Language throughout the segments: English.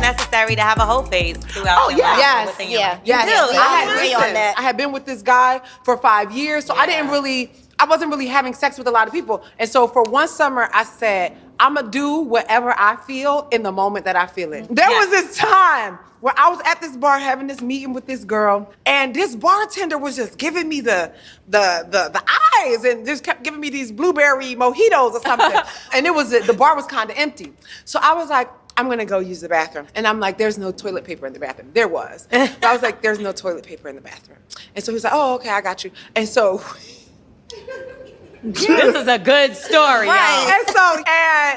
necessary to have a whole phase throughout your life. Yes. Yes. I agree on that. I had been with this guy for 5 years, so I wasn't really having sex with a lot of people. And so for one summer, I said, I'm gonna do whatever I feel in the moment that I feel it. There was this time where I was at this bar having this meeting with this girl, and this bartender was just giving me the eyes and just kept giving me these blueberry mojitos or something. And the bar was kind of empty. So I was like, I'm gonna go use the bathroom. And I'm like, there's no toilet paper in the bathroom. There was. But I was like, there's no toilet paper in the bathroom. And so he's like, oh, okay, I got you. And so this is a good story, y'all. And so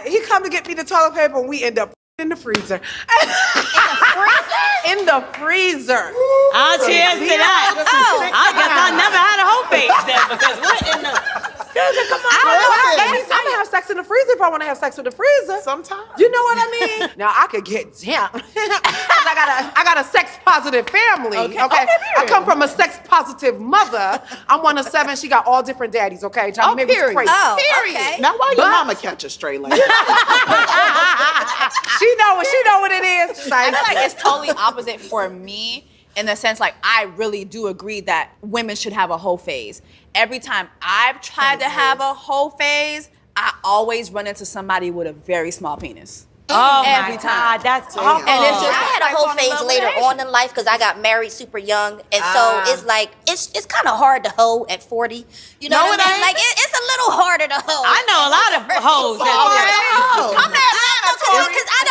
he come to get me the toilet paper, and we end up in the freezer. In the freezer. I'll cheers to that. I guess I never had a whole phase then, because what in the... Come on. I'm gonna have sex in the freezer if I want to have sex with the freezer. Sometimes. You know what I mean? Now I could get down. I got a sex positive family. Okay. I come from a sex positive mother. I'm one of 7. She got all different daddies. Okay, Johnny, maybe it's crazy. Okay. Now why your mama catch a stray like that? She know what it is. I feel like it's totally opposite for me. In the sense, like, I really do agree that women should have a whole phase. Every time I've tried to have a whole phase, I always run into somebody with a very small penis. Oh Every my time. God, that's awful. And it's just I had a whole phase later on in life because I got married super young, and so it's like it's kind of hard to hoe at 40. You know what I mean? Like it's a little harder to hoe. I know a lot of hoes. I'm not because I'm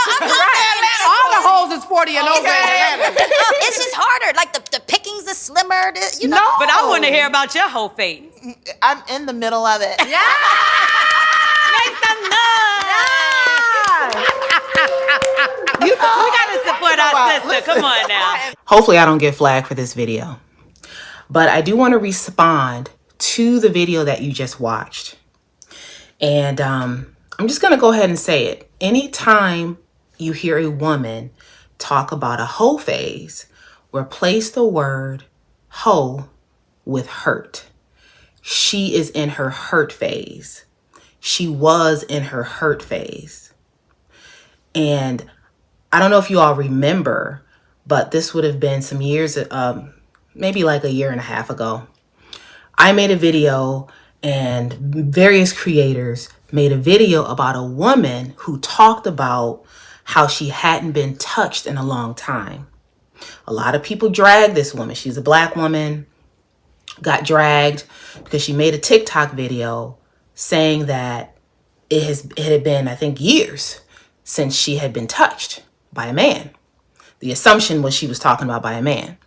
all the hoes is 40 and over. It's just harder. Like the pickings is slimmer. You know. But I want to hear about your whole phase. I'm in the middle of it. Yeah. Make some noise. We gotta support our sister. Come on now. Hopefully I don't get flagged for this video. But I do want to respond to the video that you just watched. And I'm just going to go ahead and say it. Anytime you hear a woman talk about a hoe phase, replace the word hoe with hurt. She is in her hurt phase. She was in her hurt phase. And I don't know if you all remember, but this would have been some years, maybe like a year and a half ago. I made a video and various creators made a video about a woman who talked about how she hadn't been touched in a long time. A lot of people dragged this woman. She's a Black woman, got dragged because she made a TikTok video saying that it had been, I think, years since she had been touched by a man. The assumption was she was talking about by a man.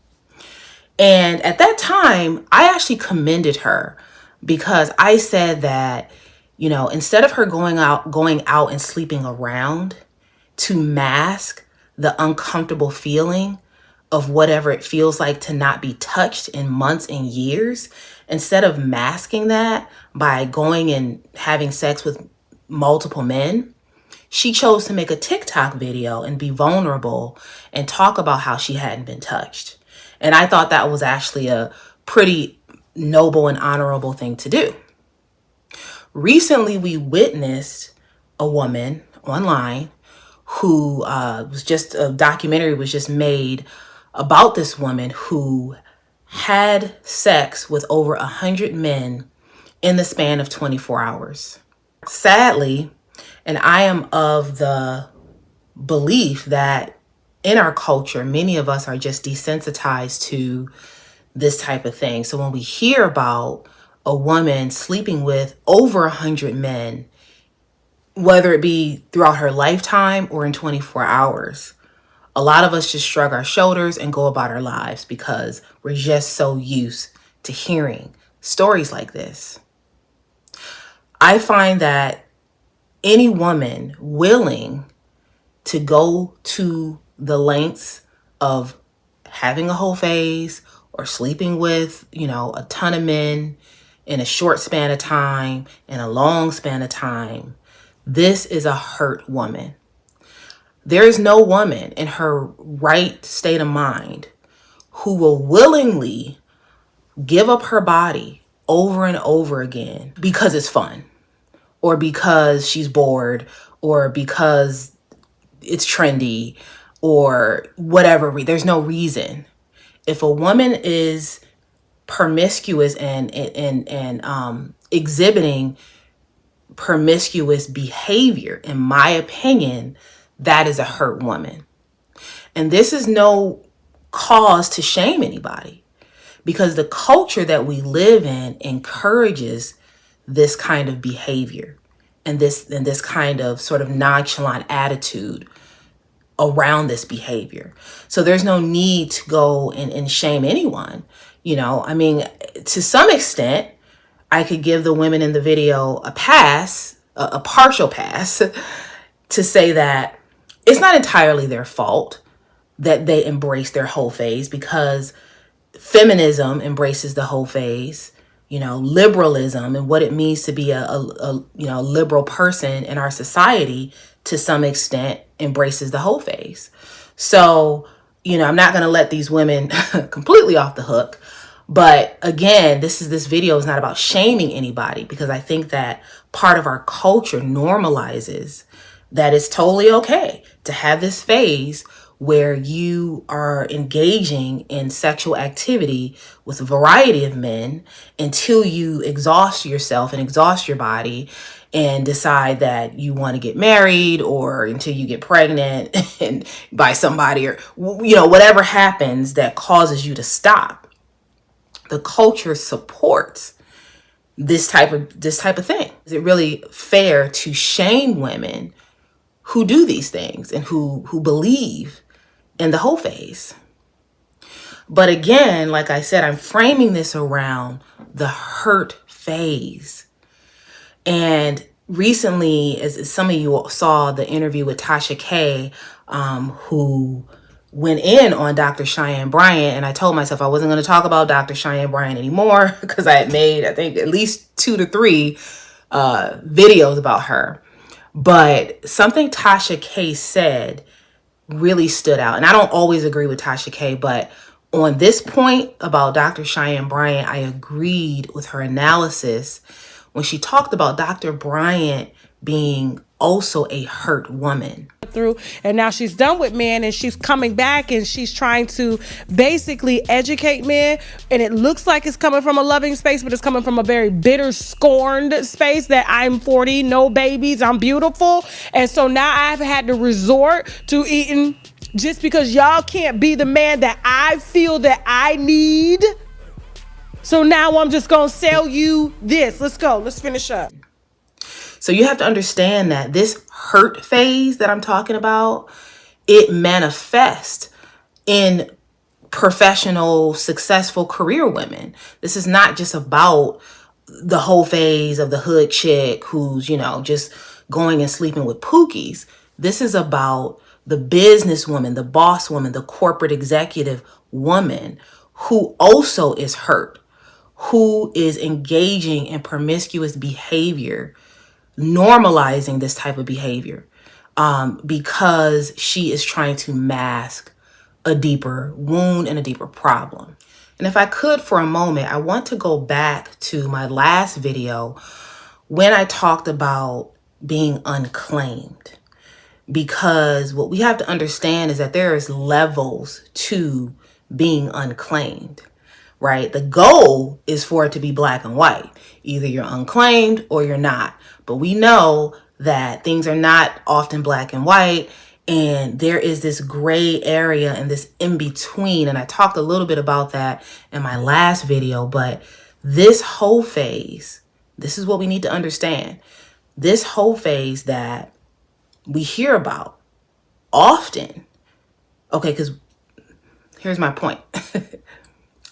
And at that time, I actually commended her because I said that, you know, instead of her going out and sleeping around to mask the uncomfortable feeling of whatever it feels like to not be touched in months and years, instead of masking that by going and having sex with multiple men, she chose to make a TikTok video and be vulnerable and talk about how she hadn't been touched. And I thought that was actually a pretty noble and honorable thing to do. Recently, we witnessed a woman online who a documentary was just made about this woman who had sex with over 100 men in the span of 24 hours. Sadly, and I am of the belief that in our culture, many of us are just desensitized to this type of thing. So when we hear about a woman sleeping with over 100 men, whether it be throughout her lifetime or in 24 hours, a lot of us just shrug our shoulders and go about our lives because we're just so used to hearing stories like this. I find that any woman willing to go to the lengths of having a whole phase or sleeping with, a ton of men in a short span of time, in a long span of time, this is a hurt woman. There is no woman in her right state of mind who will willingly give up her body over and over again because it's fun, or because she's bored, or because it's trendy, or whatever. There's no reason. If a woman is promiscuous and exhibiting promiscuous behavior, in my opinion, that is a hurt woman. And this is no cause to shame anybody, because the culture that we live in encourages this kind of behavior and this kind of sort of nonchalant attitude around this behavior. So there's no need to go and shame anyone. You know, I mean, to some extent, I could give the women in the video a pass, a partial pass, to say that it's not entirely their fault that they embrace their whole phase, because feminism embraces the whole phase. You know, liberalism and what it means to be a liberal person in our society, to some extent, embraces the whole phase. So, you know, I'm not going to let these women completely off the hook. But again, this video is not about shaming anybody, because I think that part of our culture normalizes that it's totally okay to have this phase where you are engaging in sexual activity with a variety of men until you exhaust yourself and exhaust your body and decide that you want to get married, or until you get pregnant and by somebody, or, you know, whatever happens that causes you to stop. The culture supports this type of thing. Is it really fair to shame women who do these things and who believe in the whole phase? But again, like I said, I'm framing this around the hurt phase. And recently, as some of you saw the interview with Tasha K, who went in on Dr. Cheyenne Bryant, and I told myself I wasn't going to talk about Dr. Cheyenne Bryant anymore, because I had made, I think, at least 2 to 3 videos about her. But something Tasha K said really stood out. And I don't always agree with Tasha K, but on this point about Dr. Cheyenne Bryant, I agreed with her analysis when she talked about Dr. Bryant being also a hurt woman. And now she's done with men, and she's coming back, and she's trying to basically educate men, and it looks like it's coming from a loving space, but it's coming from a very bitter, scorned space, that I'm 40, no babies, I'm beautiful. And so now I've had to resort to eating just because y'all can't be the man that I feel that I need. So now I'm just gonna sell you this. Let's go, let's finish up. So you have to understand that this hurt phase that I'm talking about, it manifests in professional, successful career women. This is not just about the whole phase of the hood chick who's, you know, just going and sleeping with pookies. This is about the businesswoman, the boss woman, the corporate executive woman who also is hurt, who is engaging in promiscuous behavior, normalizing this type of behavior, because she is trying to mask a deeper wound and a deeper problem. And if I could for a moment, I want to go back to my last video when I talked about being unclaimed, because what we have to understand is that there is levels to being unclaimed, right? The goal is for it to be black and white. Either you're unclaimed or you're not. But we know that things are not often black and white, and there is this gray area and this in between. And I talked a little bit about that in my last video, but this whole phase, this is what we need to understand. This whole phase that we hear about often, okay, because here's my point.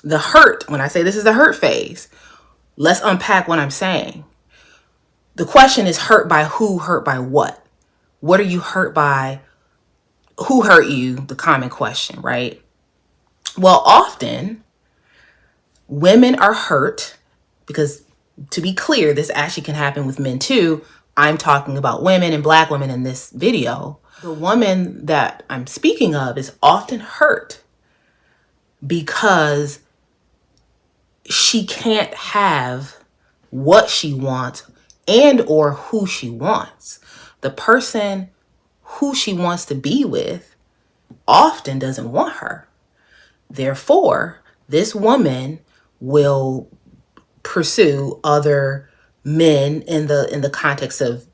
The hurt, when I say this is the hurt phase, let's unpack what I'm saying. The question is, hurt by who, hurt by what? What are you hurt by? Who hurt you? The common question, right? Well, often women are hurt because, to be clear, this actually can happen with men too. I'm talking about women and black women in this video. The woman that I'm speaking of is often hurt because she can't have what she wants and or who she wants. The person who she wants to be with often doesn't want her. Therefore, this woman will pursue other men in the context of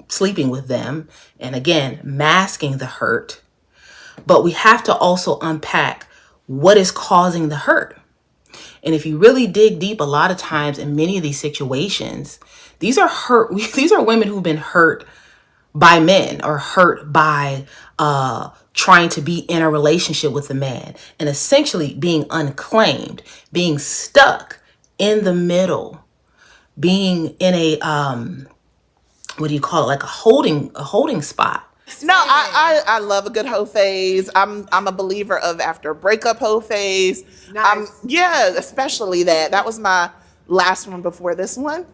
sleeping with them, and again, masking the hurt. But we have to also unpack what is causing the hurt. And if you really dig deep, a lot of times in many of these situations, these are women who've been hurt by men or hurt by trying to be in a relationship with a man and essentially being unclaimed, being stuck in the middle, being in a what do you call it, like a holding spot. No, I love a good hoe phase. I'm a believer of after a breakup hoe phase. Nice. Yeah, especially that. That was my last one before this one.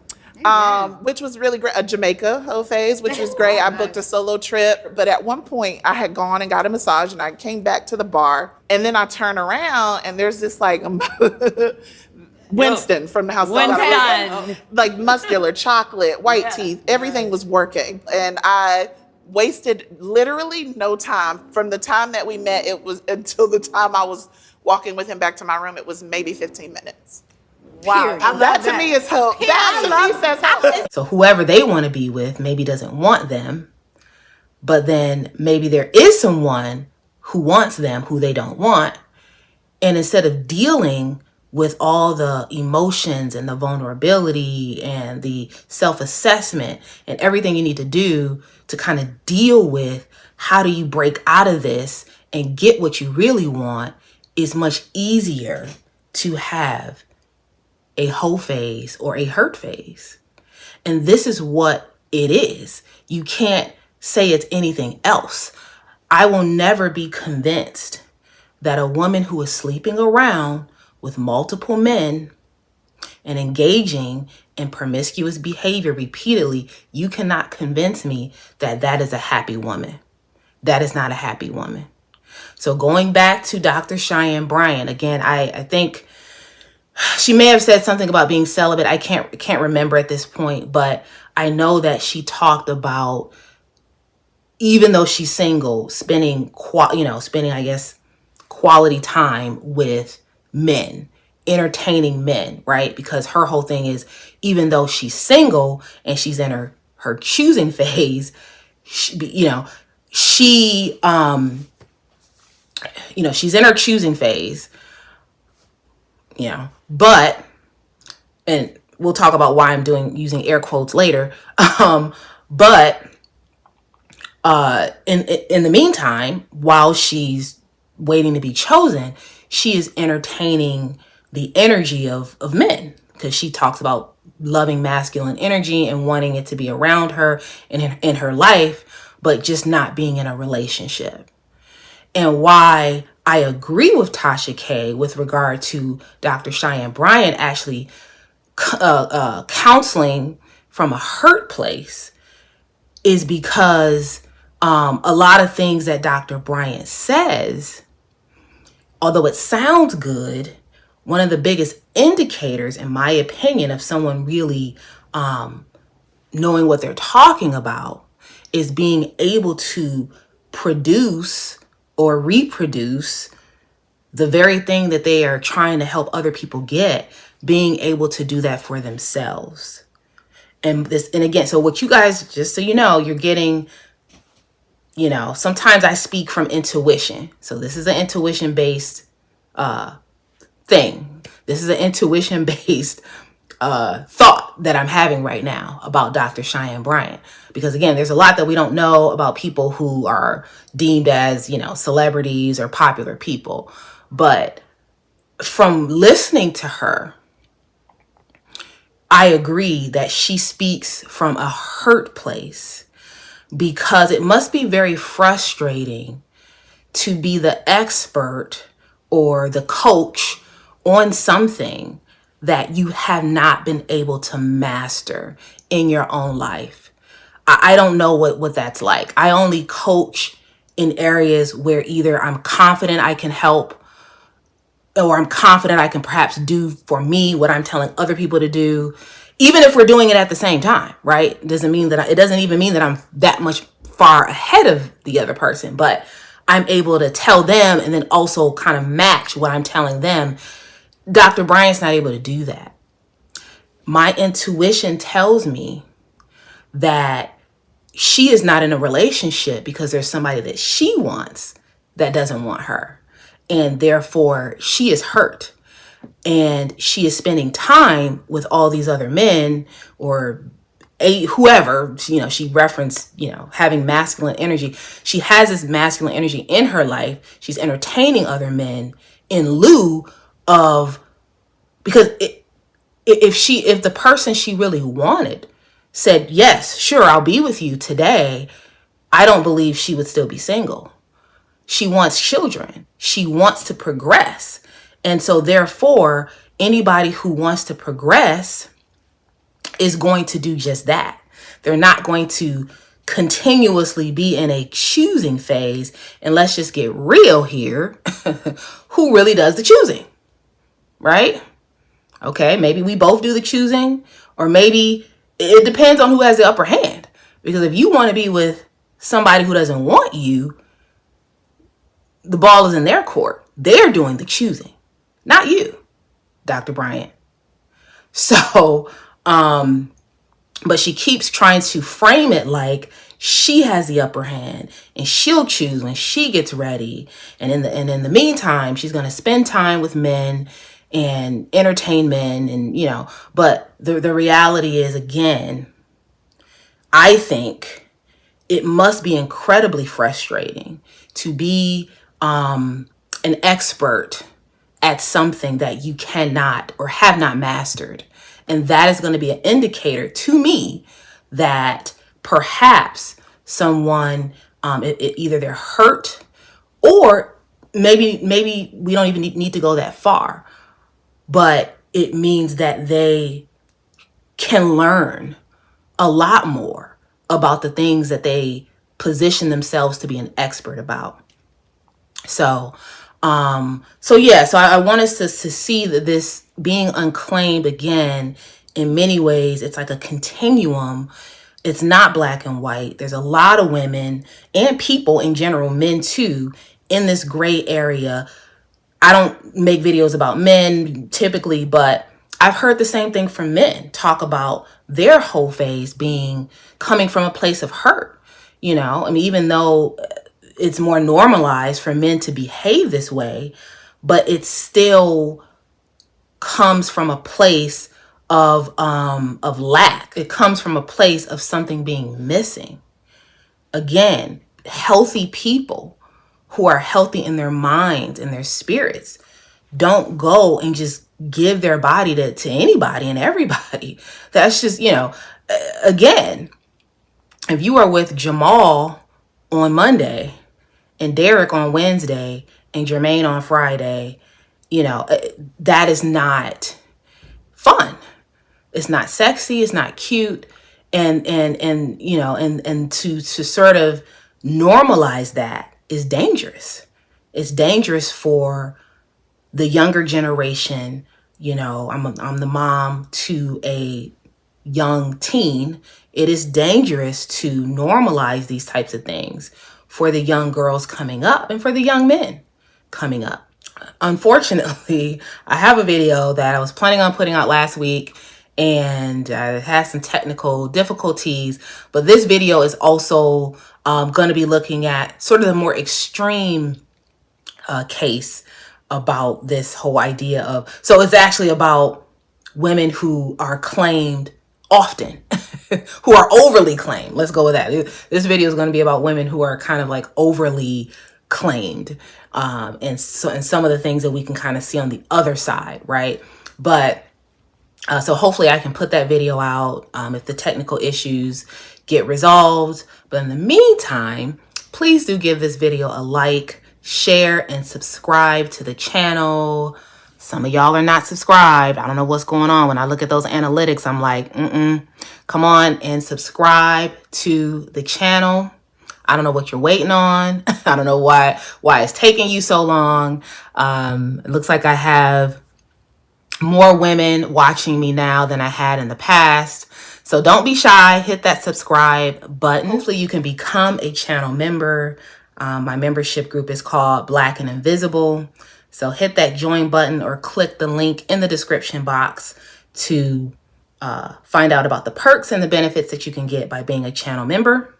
Which was really great. A Jamaica hoe phase, which was great. I booked a solo trip, but at one point I had gone and got a massage, and I came back to the bar, and then I turn around and there's this like Winston from the house. Winston. Like muscular, chocolate, white teeth, everything was working, and I wasted literally no time from the time that we met. It was until the time I was walking with him back to my room. It was maybe 15 minutes. Wow. That to me is hope. That to me says hope. So whoever they want to be with maybe doesn't want them, but then maybe there is someone who wants them who they don't want. And instead of dealing with all the emotions and the vulnerability and the self-assessment and everything you need to do to kind of deal with how do you break out of this and get what you really want, is much easier to have a hoe phase or a hurt phase. And this is what it is. You can't say it's anything else. I will never be convinced that a woman who is sleeping around with multiple men and engaging in promiscuous behavior repeatedly, you cannot convince me that that is a happy woman. That is not a happy woman. So going back to Dr. Cheyenne Bryant, again, I think she may have said something about being celibate. I can't remember at this point, but I know that she talked about, even though she's single, spending I guess quality time with men, entertaining men, right? Because her whole thing is, even though she's single and she's in her choosing phase, she's in her choosing phase, but, and we'll talk about why I'm using air quotes later. But in the meantime, while she's waiting to be chosen, she is entertaining the energy of men, because she talks about loving masculine energy and wanting it to be around her and in her life, but just not being in a relationship. And why I agree with Tasha K with regard to Dr. Cheyenne Bryant actually counseling from a hurt place is because a lot of things that Dr. Bryant says, although it sounds good, one of the biggest indicators, in my opinion, of someone really knowing what they're talking about is being able to produce or reproduce the very thing that they are trying to help other people get, being able to do that for themselves. And again, so what you guys, just so you know, you're getting, sometimes I speak from intuition. So this is an intuition-based thing. This is an intuition-based thought that I'm having right now about Dr. Cheyenne Bryant. Because again, there's a lot that we don't know about people who are deemed as, celebrities or popular people. But from listening to her, I agree that she speaks from a hurt place, because it must be very frustrating to be the expert or the coach on something that you have not been able to master in your own life. I don't know what that's like. I only coach in areas where either I'm confident I can help, or I'm confident I can perhaps do for me what I'm telling other people to do, even if we're doing it at the same time, right? It doesn't even mean that I'm that much far ahead of the other person, but I'm able to tell them and then also kind of match what I'm telling them. Dr. Bryant's not able to do that. My intuition tells me that she is not in a relationship because there's somebody that she wants that doesn't want her. And therefore, she is hurt. And she is spending time with all these other men or whoever, she referenced, having masculine energy. She has this masculine energy in her life. She's entertaining other men in lieu of, because if the person she really wanted said, yes, sure, I'll be with you today, I don't believe she would still be single. She wants children. She wants to progress. And so therefore, anybody who wants to progress is going to do just that. They're not going to continuously be in a choosing phase. And let's just get real here. Who really does the choosing? Right? Okay, maybe we both do the choosing, or maybe it depends on who has the upper hand. Because if you want to be with somebody who doesn't want you, the ball is in their court. They're doing the choosing, not you, Dr. Bryant. So, but she keeps trying to frame it like she has the upper hand and she'll choose when she gets ready. And in the meantime, she's going to spend time with men and entertain men, and but the reality is, again, I think it must be incredibly frustrating to be an expert at something that you cannot or have not mastered. And that is going to be an indicator to me that perhaps someone, either they're hurt, or maybe we don't even need to go that far, but it means that they can learn a lot more about the things that they position themselves to be an expert about. So I want us to see that this being unclaimed, again, in many ways, it's like a continuum. It's not black and white. There's a lot of women and people in general, men too, in this gray area. I don't make videos about men typically, but I've heard the same thing from men talk about their whole phase coming from a place of hurt. Even though it's more normalized for men to behave this way, but it still comes from a place of lack. It comes from a place of something being missing. Again, healthy people who are healthy in their minds and their spirits don't go and just give their body to anybody and everybody. That's just, again, if you are with Jamal on Monday and Derek on Wednesday and Jermaine on Friday, that is not fun. It's not sexy. It's not cute. And to sort of normalize that is dangerous. It's dangerous for the younger generation. I'm the mom to a young teen. It is dangerous to normalize these types of things for the young girls coming up and for the young men coming up. Unfortunately, I have a video that I was planning on putting out last week, and it has some technical difficulties, but this video is also going to be looking at sort of the more extreme case about this whole idea of, so it's actually about women who are claimed often, who are overly claimed. Let's go with that. This video is going to be about women who are kind of like overly claimed, and some of the things that we can kind of see on the other side, right? But so hopefully I can put that video out if the technical issues get resolved. But in the meantime, please do give this video a like, share, and subscribe to the channel. Some of y'all are not subscribed. I don't know what's going on. When I look at those analytics, I'm like, come on and subscribe to the channel. I don't know what you're waiting on. I don't know why it's taking you so long. It looks like I have more women watching me now than I had in the past. So don't be shy. Hit that subscribe button. Hopefully you can become a channel member. My membership group is called Black and Invisible. So hit that join button or click the link in the description box to find out about the perks and the benefits that you can get by being a channel member.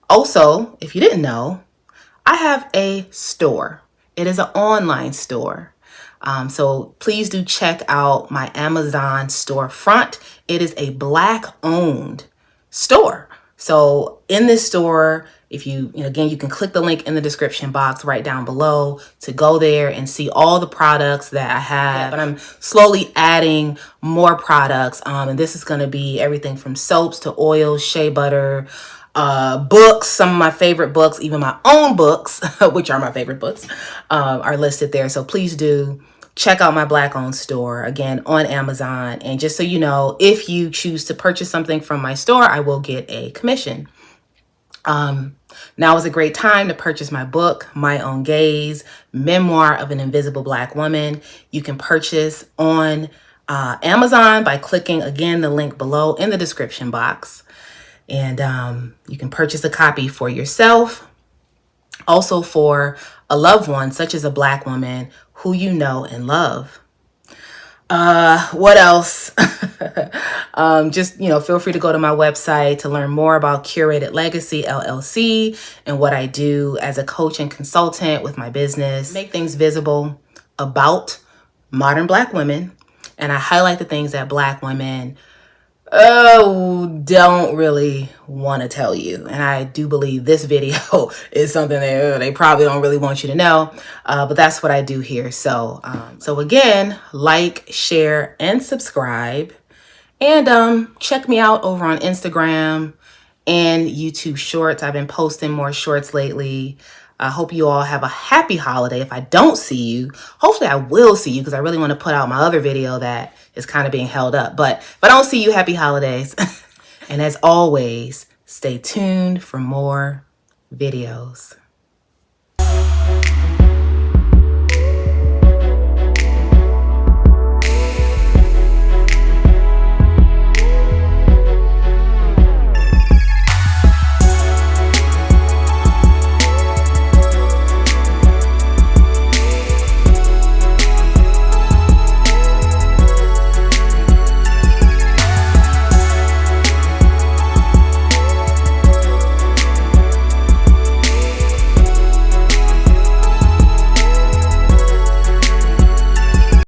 Also, if you didn't know, I have a store. It is an online store. So please do check out my Amazon storefront. It is a Black-owned store. So in this store, if again, you can click the link in the description box right down below to go there and see all the products that I have. But I'm slowly adding more products. And this is going to be everything from soaps to oils, shea butter, books. Some of my favorite books, even my own books, which are my favorite books, are listed there. So please do check out my Black-owned store, again, on Amazon. And just so you know, if you choose to purchase something from my store, I will get a commission. Now is a great time to purchase my book, My Own Gaze, Memoir of an Invisible Black Woman. You can purchase on Amazon by clicking, again, the link below in the description box. And you can purchase a copy for yourself, also for a loved one, such as a Black woman who you know and love. What else? Just, feel free to go to my website to learn more about Curated Legacy LLC and what I do as a coach and consultant with my business. Make things visible about modern Black women. And I highlight the things that Black women don't really want to tell you. And I do believe this video is something that they probably don't really want you to know, but that's what I do here. So again, like, share, and subscribe, and check me out over on Instagram and YouTube Shorts. I've been posting more shorts lately. I hope you all have a happy holiday. If I don't see you, hopefully I will see you, because I really want to put out my other video that is kind of being held up. But if I don't see you, happy holidays. And as always, stay tuned for more videos.